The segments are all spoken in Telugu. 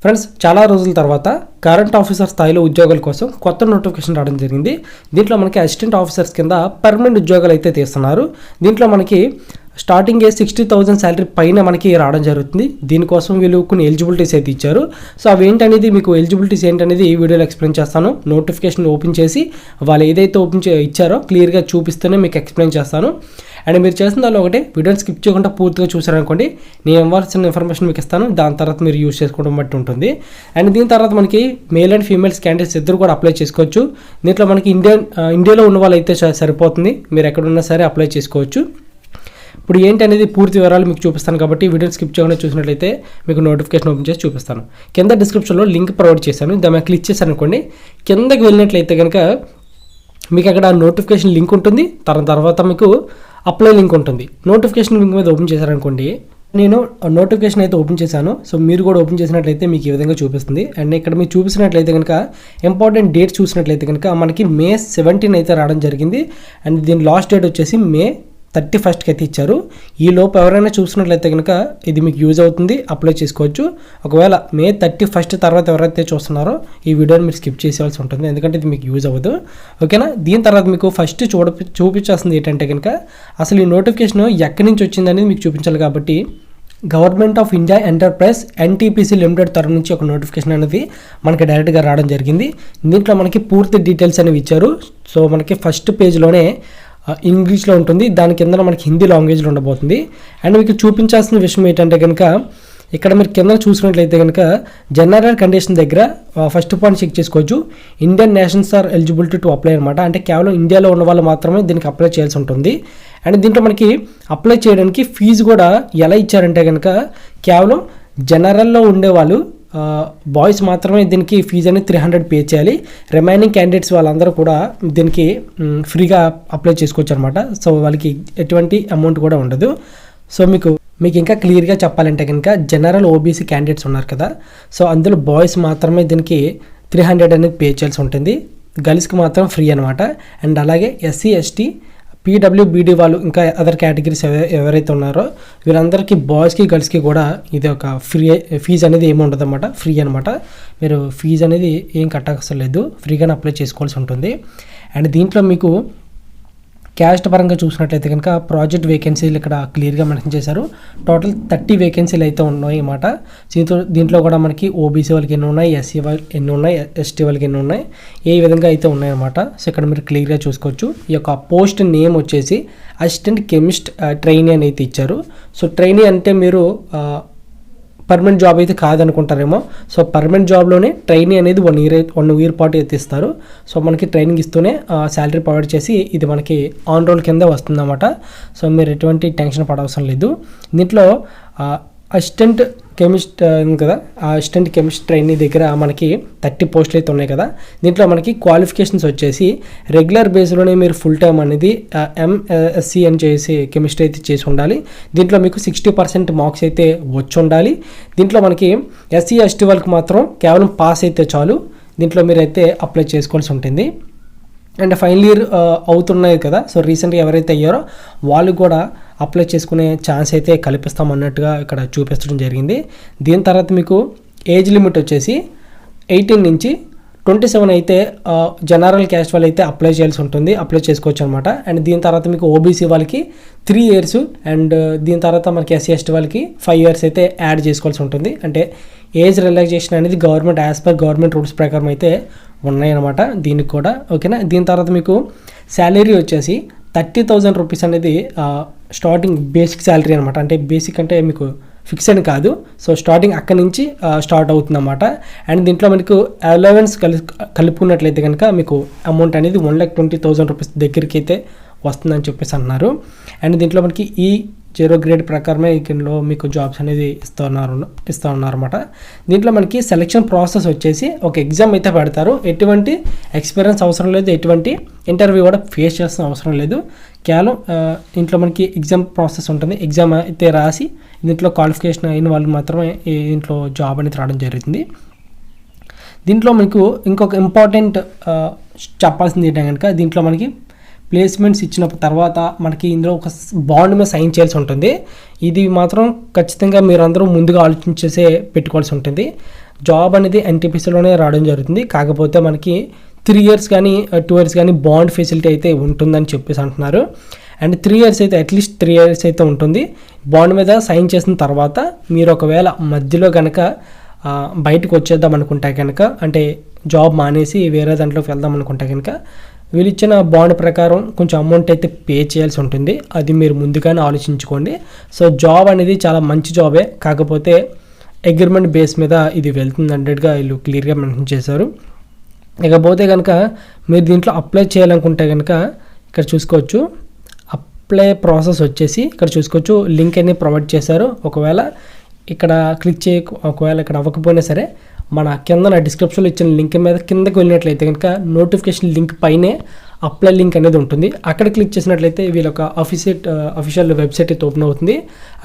ఫ్రెండ్స్, చాలా రోజుల తర్వాత కరెంట్ ఆఫీసర్ స్థాయిలో ఉద్యోగాల కోసం కొత్త నోటిఫికేషన్ రావడం జరిగింది. దీంట్లో మనకి అసిస్టెంట్ ఆఫీసర్స్ కింద పర్మనెంట్ ఉద్యోగాలు అయితే తీస్తున్నారు. దీంట్లో మనకి స్టార్టింగ్ 60,000 శాలరీ పైన మనకి రావడం జరుగుతుంది. దీనికోసం వీళ్ళు కొన్ని ఎలిజిబిలిటీస్ అయితే ఇచ్చారు. సో అవి ఏంటనేది మీకు ఎలిజిబిలిటీస్ ఏంటనేది ఈ వీడియోలో ఎక్స్ప్లెయిన్ చేస్తాను. నోటిఫికేషన్ ఓపెన్ చేసి వాళ్ళు ఏదైతే ఇచ్చారో క్లియర్గా చూపిస్తేనే మీకు ఎక్స్ప్లెయిన్ చేస్తాను. అండ్ మీరు చేసిన దానిలో ఒకటి వీడియోని స్కిప్ చేయకుండా పూర్తిగా చూసారనుకోండి, నేను ఇవ్వాల్సిన ఇన్ఫర్మేషన్ మీకు ఇస్తాను. దాని తర్వాత మీరు యూజ్ చేసుకోవడం బట్టి ఉంటుంది. అండ్ దీని తర్వాత మనకి మేల్ అండ్ ఫీమేల్స్ క్యాండిడేట్స్ ఇద్దరు కూడా అప్లై చేసుకోవచ్చు. దీంట్లో మనకి ఇండియాలో ఉన్న వాళ్ళు అయితే సరిపోతుంది, మీరు ఎక్కడున్నా సరే అప్లై చేసుకోవచ్చు. ఇప్పుడు ఏంటి అనేది పూర్తి వివరాలు మీకు చూపిస్తాను కాబట్టి వీడియోని స్కిప్ చేయకుండా చూసినట్లయితే మీకు నోటిఫికేషన్ ఓపెన్ చేసి చూపిస్తాను. కింద డిస్క్రిప్షన్లో లింక్ ప్రొవైడ్ చేశాను, దాని మీద క్లిక్ చేశాను అనుకోండి. కిందకి వెళ్ళినట్లయితే కనుక మీకు అక్కడ నోటిఫికేషన్ లింక్ ఉంటుంది, తర్వాత మీకు అప్లై లింక్ ఉంటుంది. నోటిఫికేషన్ లింక్ మీద ఓపెన్ చేశారనుకోండి, నేను నోటిఫికేషన్ అయితే ఓపెన్ చేశాను. సో మీరు కూడా ఓపెన్ చేసినట్లయితే మీకు ఈ విధంగా చూపిస్తుంది. అండ్ ఇక్కడ మీరు చూపిస్తున్నట్లయితే కనుక ఇంపార్టెంట్ డేట్స్ చూసినట్లయితే కనుక మనకి May 17 అయితే రావడం జరిగింది. అండ్ దీని లాస్ట్ డేట్ వచ్చేసి May 31కి అయితే ఇచ్చారు. ఈ లోపు ఎవరైనా చూసినట్లయితే కనుక ఇది మీకు యూజ్ అవుతుంది, అప్లై చేసుకోవచ్చు. ఒకవేళ May 31 తర్వాత ఎవరైతే చూస్తున్నారో ఈ వీడియోని మీరు స్కిప్ చేసేవాల్సి ఉంటుంది, ఎందుకంటే ఇది మీకు యూజ్ అవ్వదు. ఓకేనా. దీని తర్వాత మీకు ఫస్ట్ చూపించాల్సింది ఏంటంటే కనుక అసలు ఈ నోటిఫికేషన్ ఎక్కడి నుంచి వచ్చింది అనేది మీకు చూపించాలి. కాబట్టి government of India enterprise NTPC limited తరఫు నుంచి ఒక నోటిఫికేషన్ అనేది మనకి డైరెక్ట్గా రావడం జరిగింది. దీంట్లో మనకి పూర్తి డీటెయిల్స్ అనేవి ఇచ్చారు. సో మనకి ఫస్ట్ పేజ్లోనే ఇంగ్లీష్లో ఉంటుంది, దాని కింద మనకి హిందీ లాంగ్వేజ్లో ఉండబోతుంది. అండ్ మీకు చూపించాల్సిన విషయం ఏంటంటే కనుక ఇక్కడ మీరు కింద చూసినట్లయితే కనుక జనరల్ కండిషన్ దగ్గర ఫస్ట్ పాయింట్ చెక్ చేసుకోవచ్చు. Indian nationals are eligibility to apply అనమాట. అంటే కేవలం ఇండియాలో ఉన్న వాళ్ళు మాత్రమే దీనికి అప్లై చేయాల్సి ఉంటుంది. అండ్ దీంట్లో మనకి అప్లై చేయడానికి ఫీజు కూడా ఎలా ఇచ్చారంటే కనుక కేవలం జనరల్లో ఉండేవాళ్ళు బాయ్స్ మాత్రమే దీనికి ఫీజు అనేది 300 పే చేయాలి. రిమైనింగ్ క్యాండిడేట్స్ వాళ్ళందరూ కూడా దీనికి ఫ్రీగా అప్లై చేసుకోవచ్చు అనమాట. సో వాళ్ళకి ఎటువంటి అమౌంట్ కూడా ఉండదు. సో మీకు ఇంకా క్లియర్గా చెప్పాలంటే కనుక జనరల్ OBC క్యాండిడేట్స్ ఉన్నారు కదా, సో అందులో బాయ్స్ మాత్రమే దీనికి 300 అనేది పే చేయాల్సి ఉంటుంది. గర్ల్స్కి మాత్రం ఫ్రీ అనమాట. అండ్ అలాగే SC ST PWBD వాళ్ళు ఇంకా అదర్ కేటగిరీస్ ఎవరైతే ఉన్నారో వీళ్ళందరికీ బాయ్స్కి గర్ల్స్కి కూడా ఇది ఒక ఫీజు అనేది ఏమి ఉండదు అనమాట, ఫ్రీ అనమాట. మీరు ఫీజు అనేది ఏం కట్టవసరం లేదు, ఫ్రీగానే అప్లై చేసుకోవాల్సి ఉంటుంది. అండ్ దీంట్లో మీకు క్యాస్ట్ పరంగా చూసినట్లయితే కనుక ప్రాజెక్ట్ వేకెన్సీలు ఇక్కడ క్లియర్గా మెన్షన్ చేశారు. టోటల్ 30 వేకెన్సీలు అయితే ఉన్నాయి అన్నమాట. దీంట్లో కూడా మనకి OBC వాళ్ళకి ఎన్ని ఉన్నాయి, SC వాళ్ళకి ఎన్ని ఉన్నాయి, ST వాళ్ళకి ఎన్ని ఉన్నాయి, ఏ విధంగా అయితే ఉన్నాయన్నమాట. సో ఇక్కడ మీరు క్లియర్గా చూసుకోవచ్చు. ఈ యొక్క పోస్ట్ నేమ్ వచ్చేసి అసిస్టెంట్ కెమిస్ట్ ట్రైనీ అని అయితే ఇచ్చారు. సో ట్రైనీ అంటే మీరు పర్మనెంట్ జాబ్ అయితే కాదనుకుంటారేమో. సో పర్మనెంట్ జాబ్లోనే ట్రైనింగ్ అనేది 1 ఇయర్ పాటు అయితే ఇస్తారు. సో మనకి ట్రైనింగ్ ఇస్తూనే శాలరీ ప్రొవైడ్ చేసి ఇది మనకి ఆన్ రోల్ కింద వస్తుందన్నమాట. సో మీరు ఎటువంటి టెన్షన్ పడవసరం లేదు. దీంట్లో అసిస్టెంట్ కెమిస్ట్ ఉంది కదా, ఆ అసిస్టెంట్ కెమిస్ట్ ట్రైనీ దగ్గర మనకి 30 పోస్టులు అయితే ఉన్నాయి కదా. దీంట్లో మనకి క్వాలిఫికేషన్స్ వచ్చేసి రెగ్యులర్ బేస్లోనే మీరు ఫుల్ టైం అనేది MSc అని చేసి కెమిస్ట్రీ అయితే చేసి ఉండాలి. దీంట్లో మీకు 60% మార్క్స్ అయితే వచ్చి ఉండాలి. దీంట్లో మనకి SC ST వాళ్ళకి మాత్రం కేవలం పాస్ అయితే చాలు, దీంట్లో మీరైతే అప్లై చేసుకోవాల్సి ఉంటుంది. అండ్ ఫైనల్ ఇయర్ అవుతున్నాయి కదా, సో రీసెంట్గా ఎవరైతే అయ్యారో వాళ్ళు కూడా అప్లై చేసుకునే ఛాన్స్ అయితే కల్పిస్తామన్నట్టుగా ఇక్కడ చూపించడం జరిగింది. దీని తర్వాత మీకు ఏజ్ లిమిట్ వచ్చేసి 18 నుంచి 27 అయితే జనరల్ క్యాస్ట్ వాళ్ళు అయితే అప్లై చేయాల్సి ఉంటుంది, అప్లై చేసుకోవచ్చు అనమాట. అండ్ దీని తర్వాత మీకు OBC వాళ్ళకి 3 ఇయర్స్ అండ్ దీని తర్వాత మనకి SC ST వాళ్ళకి 5 ఇయర్స్ అయితే యాడ్ చేసుకోవాల్సి ఉంటుంది. అంటే ఏజ్ రిలాక్సేషన్ అనేది government as per government rules ప్రకారం అయితే ఉన్నాయన్నమాట దీనికి కూడా. ఓకేనా. దీని తర్వాత మీకు శాలరీ వచ్చేసి 30,000 రూపీస్ అనేది స్టార్టింగ్ బేసిక్ శాలరీ అనమాట. అంటే బేసిక్ అంటే మీకు ఫిక్స్డ్ కాదు, సో స్టార్టింగ్ అక్కడి నుంచి స్టార్ట్ అవుతుంది అన్నమాట. అండ్ దీంట్లో మనకు అలవెన్స్ కలుపుకున్నట్లయితే కనుక మీకు అమౌంట్ అనేది 1,20,000 రూపీస్ దగ్గరికి అయితే వస్తుందని చెప్పేసి అంటున్నారు. అండ్ దీంట్లో మనకి ఈ 0 గ్రేడ్ ప్రకారమే దీనిలో మీకు జాబ్స్ అనేది ఇస్తూ ఉన్నారన్నమాట. దీంట్లో మనకి సెలెక్షన్ ప్రాసెస్ వచ్చేసి ఒక ఎగ్జామ్ అయితే పెడతారు. ఎటువంటి ఎక్స్పీరియన్స్ అవసరం లేదు, ఎటువంటి ఇంటర్వ్యూ కూడా ఫేస్ చేసిన అవసరం లేదు. కేవలం ఇంట్లో మనకి ఎగ్జామ్ ప్రాసెస్ ఉంటుంది. ఎగ్జామ్ అయితే రాసి దీంట్లో క్వాలిఫికేషన్ అయిన వాళ్ళు మాత్రమే దీంట్లో జాబ్ అనేది రావడం జరుగుతుంది. దీంట్లో మీకు ఇంకొక ఇంపార్టెంట్ చెప్పాల్సింది ఏంటంటే కనుక దీంట్లో మనకి ప్లేస్మెంట్స్ ఇచ్చిన తర్వాత మనకి ఇందులో ఒక బాండ్ మీద సైన్ చేయాల్సి ఉంటుంది. ఇది మాత్రం ఖచ్చితంగా మీరందరూ ముందుగా ఆలోచించేసే పెట్టుకోవాల్సి ఉంటుంది. జాబ్ అనేది ఎన్టీపీసీలోనే రావడం జరుగుతుంది. కాకపోతే మనకి 3 years కానీ 2 years కానీ బాండ్ ఫెసిలిటీ అయితే ఉంటుందని చెప్పేసి అంటున్నారు. అండ్ 3 years అయితే అట్లీస్ట్ 3 years అయితే ఉంటుంది. బాండ్ మీద సైన్ చేసిన తర్వాత మీరు ఒకవేళ మధ్యలో కనుక బయటకు వచ్చేద్దాం అనుకుంటే కనుక, అంటే జాబ్ మానేసి వేరే దాంట్లోకి వెళ్దాం అనుకుంటే కనుక, వీళ్ళు ఇచ్చిన బాండ్ ప్రకారం కొంచెం అమౌంట్ అయితే పే చేయాల్సి ఉంటుంది. అది మీరు ముందుగానే ఆలోచించుకోండి. సో జాబ్ అనేది చాలా మంచి జాబే, కాకపోతే అగ్రిమెంట్ బేస్ మీద ఇది వెళ్తుంది అన్నట్టుగా వీళ్ళు క్లియర్గా మెన్షన్ చేశారు. ఇకపోతే కనుక మీరు దీంట్లో అప్లై చేయాలనుకుంటే కనుక ఇక్కడ చూసుకోవచ్చు. అప్లై ప్రాసెస్ వచ్చేసి ఇక్కడ చూసుకోవచ్చు, లింక్ అనేది ప్రొవైడ్ చేశారు. ఒకవేళ ఇక్కడ క్లిక్ ఒకవేళ ఇక్కడ అవ్వకపోయినా సరే మన కింద డిస్క్రిప్షన్లో ఇచ్చిన లింక్ మీద కిందకి వెళ్ళినట్లయితే కనుక నోటిఫికేషన్ లింక్ పైనే అప్లై లింక్ అనేది ఉంటుంది. అక్కడ క్లిక్ చేసినట్లయితే వీళ్ళ ఒక అఫీషియల్ వెబ్సైట్ అయితే ఓపెన్ అవుతుంది.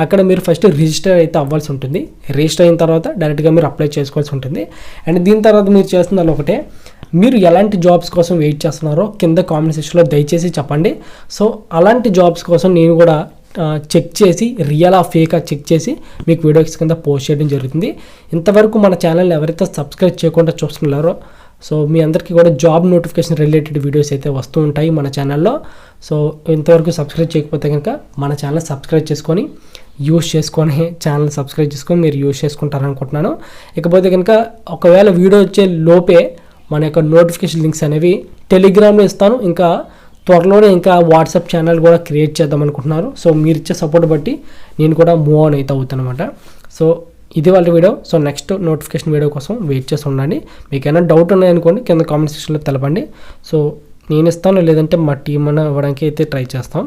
అక్కడ మీరు ఫస్ట్ రిజిస్టర్ అయితే అవ్వాల్సి ఉంటుంది. రిజిస్టర్ అయిన తర్వాత డైరెక్ట్గా మీరు అప్లై చేసుకోవాల్సి ఉంటుంది. అండ్ దీని తర్వాత మీరు చేస్తున్న ఒకటే, మీరు ఎలాంటి జాబ్స్ కోసం వెయిట్ చేస్తున్నారో కింద కామెంట్ సెక్షన్లో దయచేసి చెప్పండి. సో అలాంటి జాబ్స్ కోసం నేను కూడా చెక్ చేసి రియల్ ఆ ఫేక్ చెక్ చేసి మీకు వీడియోస్ కింద పోస్ట్ చేయడం జరుగుతుంది. ఇంతవరకు మన ఛానల్ ఎవరైతే సబ్స్క్రైబ్ చేయకుండా చూస్తున్నారో, సో మీ అందరికీ కూడా జాబ్ నోటిఫికేషన్ రిలేటెడ్ వీడియోస్ అయితే వస్తూ ఉంటాయి మన ఛానల్లో. సో ఇంతవరకు సబ్స్క్రైబ్ చేయకపోతే కనుక మన ఛానల్ సబ్స్క్రైబ్ చేసుకొని ఛానల్ సబ్స్క్రైబ్ చేసుకొని మీరు యూజ్ చేసుకుంటారనుకుంటున్నాను. ఇకపోతే కనుక ఒకవేళ వీడియో వచ్చే లోపే మన యొక్క నోటిఫికేషన్ లింక్స్ అనేవి టెలిగ్రామ్లో ఇస్తాను. ఇంకా త్వరలోనే ఇంకా వాట్సాప్ ఛానల్ కూడా క్రియేట్ చేద్దాం అనుకుంటున్నారు. సో మీరు ఇచ్చే సపోర్ట్ బట్టి నేను కూడా మూవ్ ఆన్ అయితే అవుతాను అనమాట. సో ఇది వాళ్ళ video. So next notification video కోసం వెయిట్ చేసి ఉండండి. మీకు ఏమైనా డౌట్ ఉన్నాయనుకోండి కింద కామెంట్ సెక్షన్లో తెలపండి. సో నేను ఇస్తాను, లేదంటే మా టీం అన్న ఇవ్వడానికి అయితే ట్రై చేస్తాం.